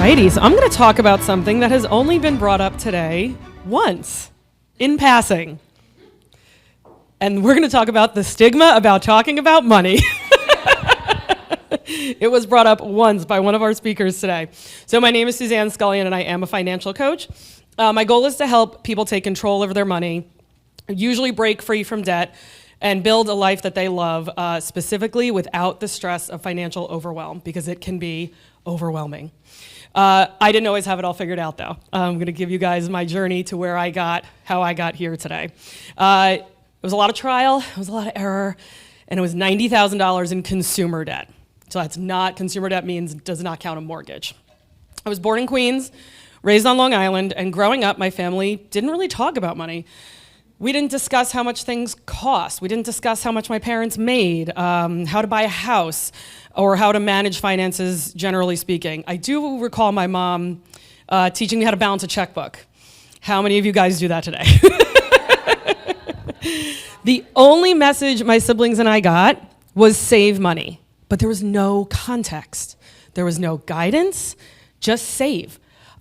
Alrighty, so I'm going to talk about something that has only been brought up today once, in passing. And we're going to talk about the stigma about talking about money. It was brought up once by one of our speakers today. So my name is Suzanne Scullion, and I am a financial coach. My goal is to help people take control over their money, usually break free from debt, and build a life that they love, specifically without the stress of financial overwhelm, because it can be overwhelming. I didn't always have it all figured out, though. I'm going to give you guys my journey to how I got here today. It was a lot of trial, it was a lot of error, and it was $90,000 in consumer debt. So that's not, consumer debt does not count a mortgage. I was born in Queens, raised on Long Island, and growing up, my family didn't really talk about money. We didn't discuss how much things cost. We didn't discuss how much my parents made, how to buy a house, or how to manage finances, generally speaking. I do recall my mom teaching me how to balance a checkbook. How many of you guys do that today? The only message my siblings and I got was save money, but there was no context. There was no guidance, just save.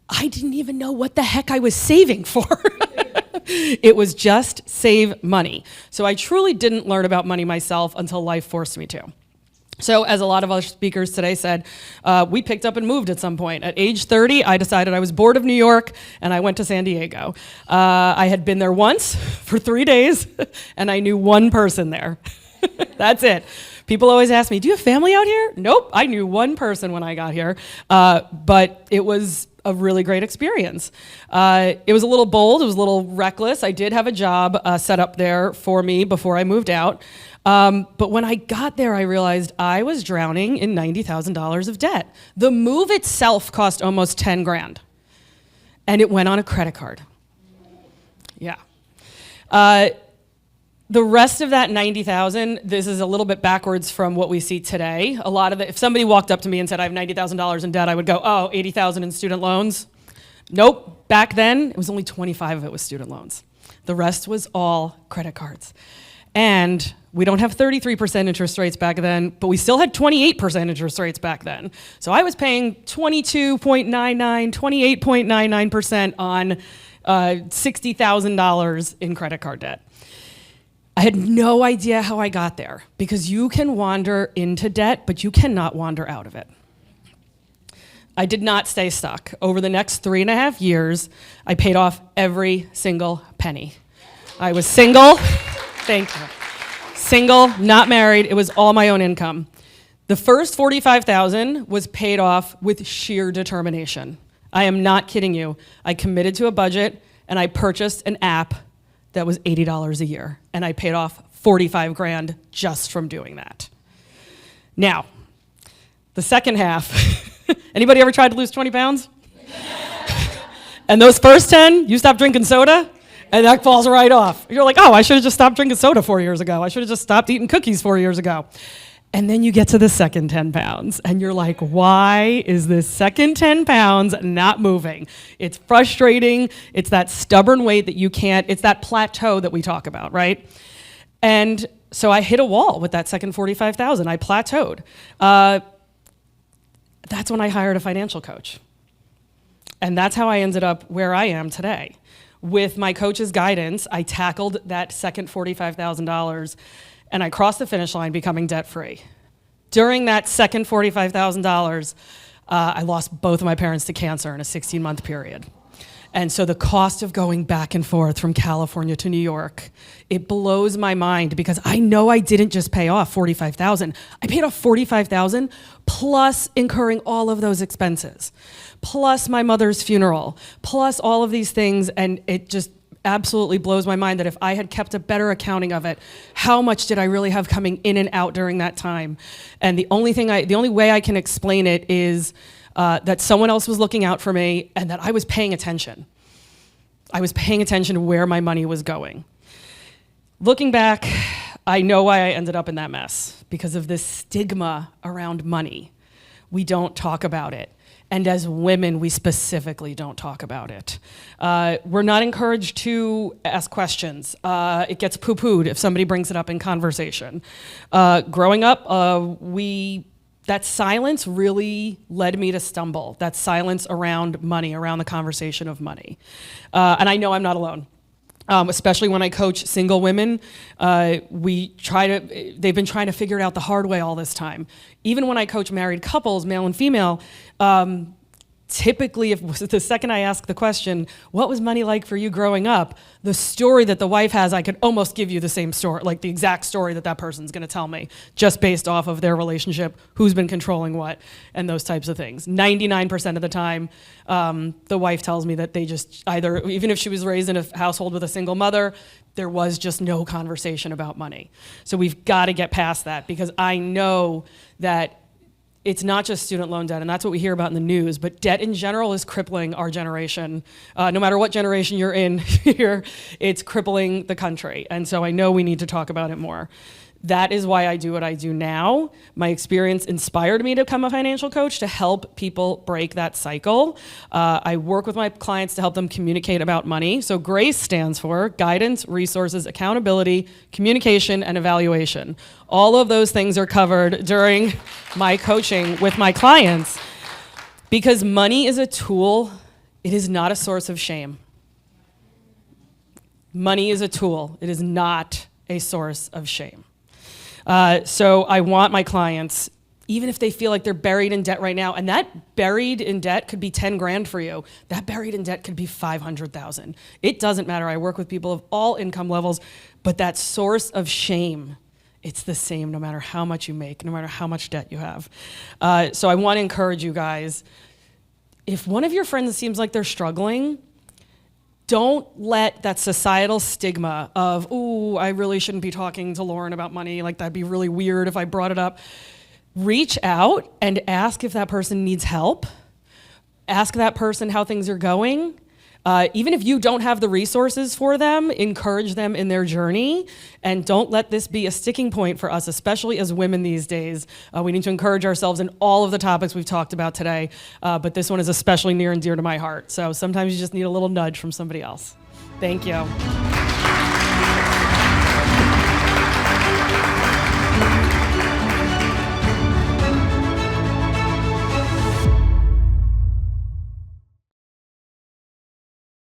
I didn't even know what the heck I was saving for. It was just save money. So I truly didn't learn about money myself until life forced me to. So as a lot of other speakers today said, we picked up and moved at some point. At age 30, I decided I was bored of New York, and I went to San Diego. I had been there once for 3 days, and I knew one person there. That's it. People always ask me, do you have family out here? Nope, I knew one person when I got here, but it was a really great experience. It was a little bold, it was a little reckless. I did have a job set up there for me before I moved out. But when I got there, I realized I was drowning in $90,000 of debt. The move itself cost almost 10 grand, and it went on a credit card. Yeah. The rest of that 90,000, this is a little bit backwards from what we see today. A lot of it, if somebody walked up to me and said, I have $90,000 in debt, I would go, oh, 80,000 in student loans? Nope. Back then, it was only 25 of it was student loans. The rest was all credit cards. And we don't have 33% interest rates back then, but we still had 28% interest rates back then. So I was paying 22.99, 28.99% on $60,000 in credit card debt. I had no idea how I got there, because you can wander into debt, but you cannot wander out of it. I did not stay stuck. Over the next 3.5 years, I paid off every single penny. I was single, thank you. Single, not married, it was all my own income. The first $45,000 was paid off with sheer determination. I am not kidding you. I committed to a budget, and I purchased an app that was $80 a year, and I paid off 45 grand just from doing that. Now, the second half, anybody ever tried to lose 20 pounds? And those first 10, you stop drinking soda, and that falls right off. You're like, oh, I should have just stopped drinking soda 4 years ago. I should have just stopped eating cookies 4 years ago. And then you get to the second 10 pounds, and you're like, why is this second 10 pounds not moving? It's frustrating. It's that stubborn weight that you can't, it's that plateau that we talk about, right? And so I hit a wall with that second 45,000. I plateaued. That's when I hired a financial coach. And that's how I ended up where I am today. With my coach's guidance, I tackled that second $45,000, and I crossed the finish line becoming debt-free. During that second $45,000, I lost both of my parents to cancer in a 16-month period. And so the cost of going back and forth from California to New York, it blows my mind, because I know I didn't just pay off $45,000. I paid off $45,000 plus incurring all of those expenses, plus my mother's funeral, plus all of these things, and it just absolutely blows my mind that if I had kept a better accounting of it, how much did I really have coming in and out during that time? And the only way I can explain it is that someone else was looking out for me, and that I was paying attention. I was paying attention to where my money was going. Looking back, I know why I ended up in that mess, because of this stigma around money. We don't talk about it. And as women, we specifically don't talk about it. We're not encouraged to ask questions. It gets poo-pooed if somebody brings it up in conversation. Growing up, we that silence really led me to stumble. That silence around money, around the conversation of money. And I know I'm not alone. Especially when I coach single women, they've been trying to figure it out the hard way all this time. Even when I coach married couples, male and female, typically, if the second I ask the question, what was money like for you growing up? The story that the wife has, I could almost give you the same story, like the exact story that person's gonna tell me, just based off of their relationship, who's been controlling what, and those types of things. 99% of the time, the wife tells me that they just either, even if she was raised in a household with a single mother, there was just no conversation about money. So we've gotta get past that, because I know that it's not just student loan debt, and that's what we hear about in the news, but debt in general is crippling our generation. No matter what generation you're in here, it's crippling the country. And so I know we need to talk about it more. That is why I do what I do now. My experience inspired me to become a financial coach to help people break that cycle. I work with my clients to help them communicate about money. So GRACE stands for Guidance, Resources, Accountability, Communication, and Evaluation. All of those things are covered during my coaching with my clients, because money is a tool. It is not a source of shame. Money is a tool. It is not a source of shame. So I want my clients, even if they feel like they're buried in debt right now, and that buried in debt could be 10 grand for you, that buried in debt could be 500,000. It doesn't matter. I work with people of all income levels, but that source of shame, it's the same no matter how much you make, no matter how much debt you have. So I want to encourage you guys, if one of your friends seems like they're struggling, don't let that societal stigma of, ooh, I really shouldn't be talking to Lauren about money, like that'd be really weird if I brought it up. Reach out and ask if that person needs help. Ask that person how things are going. Even if you don't have the resources for them, encourage them in their journey, and don't let this be a sticking point for us, especially as women these days. We need to encourage ourselves in all of the topics we've talked about today, but this one is especially near and dear to my heart. So sometimes you just need a little nudge from somebody else. Thank you.